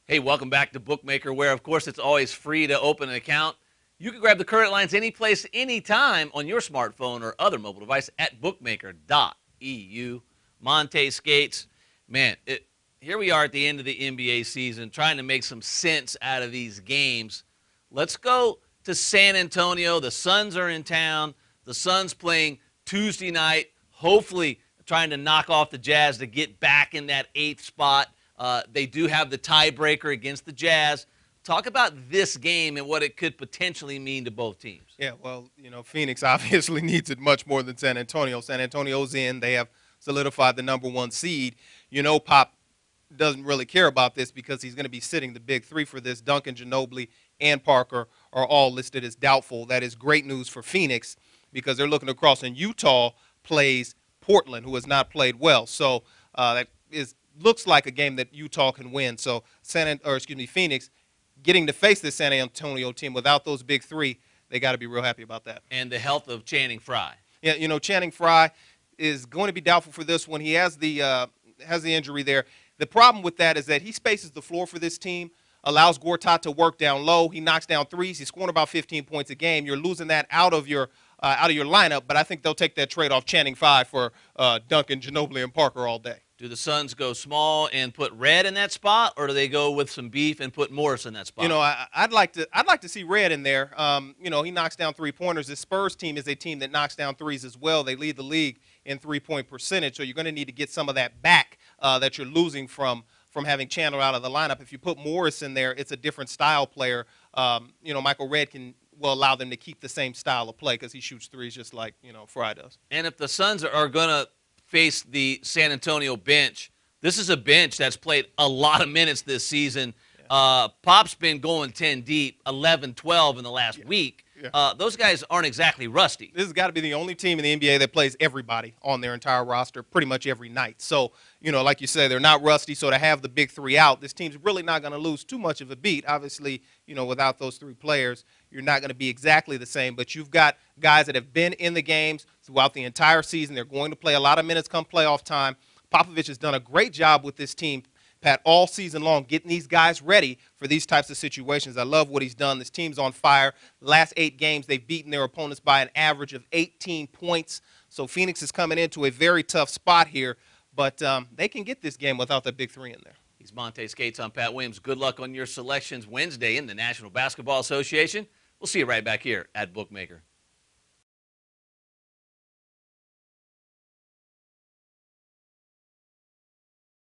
Hey, welcome back to Bookmaker, where, of course, it's always free to open an account. You can grab the current lines anyplace, anytime on your smartphone or other mobile device at bookmaker.eu. Monte Skates, man, here we are at the end of the NBA season trying to make some sense out of these games. Let's go to San Antonio. The Suns are in town. The Suns playing Tuesday night, hopefully trying to knock off the Jazz to get back in that eighth spot. They do have the tiebreaker against the Jazz. Talk about this game and what it could potentially mean to both teams. Yeah, well, Phoenix obviously needs it much more than San Antonio. San Antonio's in. They have solidified the number one seed. Pop doesn't really care about this because he's going to be sitting the big three for this. Duncan, Ginobili, and Parker are all listed as doubtful. That is great news for Phoenix because they're looking across, and Utah plays Portland, who has not played well. So that looks like a game that Utah can win. So Phoenix getting to face this San Antonio team without those big three, they got to be real happy about that. And the health of Channing Frye. Yeah, Channing Frye is going to be doubtful for this one. He has the injury there. The problem with that is that he spaces the floor for this team, allows Gortat to work down low. He knocks down threes. He's scoring about 15 points a game. You're losing that out of your lineup, but I think they'll take that trade off Channing Frye for Duncan, Ginobili, and Parker all day. Do the Suns go small and put Red in that spot, or do they go with some beef and put Morris in that spot? I'd like to see Red in there. He knocks down three-pointers. The Spurs team is a team that knocks down threes as well. They lead the league in three-point percentage, so you're going to need to get some of that back that you're losing from having Chandler out of the lineup. If you put Morris in there, it's a different style player. Michael Red will allow them to keep the same style of play because he shoots threes just like Frye does. And if the Suns are going to face the San Antonio bench, this is a bench that's played a lot of minutes this season. Yeah. Pop's been going 10 deep, 11, 12 in the last week. Yeah. Those guys aren't exactly rusty. This has got to be the only team in the NBA that plays everybody on their entire roster pretty much every night. So, like you say, they're not rusty. So to have the big three out, this team's really not going to lose too much of a beat. Obviously, without those three players, you're not going to be exactly the same. But you've got guys that have been in the games throughout the entire season. They're going to play a lot of minutes come playoff time. Popovich has done a great job with this team, Pat, all season long, getting these guys ready for these types of situations. I love what he's done. This team's on fire. Last 8 games, they've beaten their opponents by an average of 18 points. So Phoenix is coming into a very tough spot here, but they can get this game without the big three in there. He's Monte Skates. I'm Pat Williams. Good luck on your selections Wednesday in the National Basketball Association. We'll see you right back here at Bookmaker.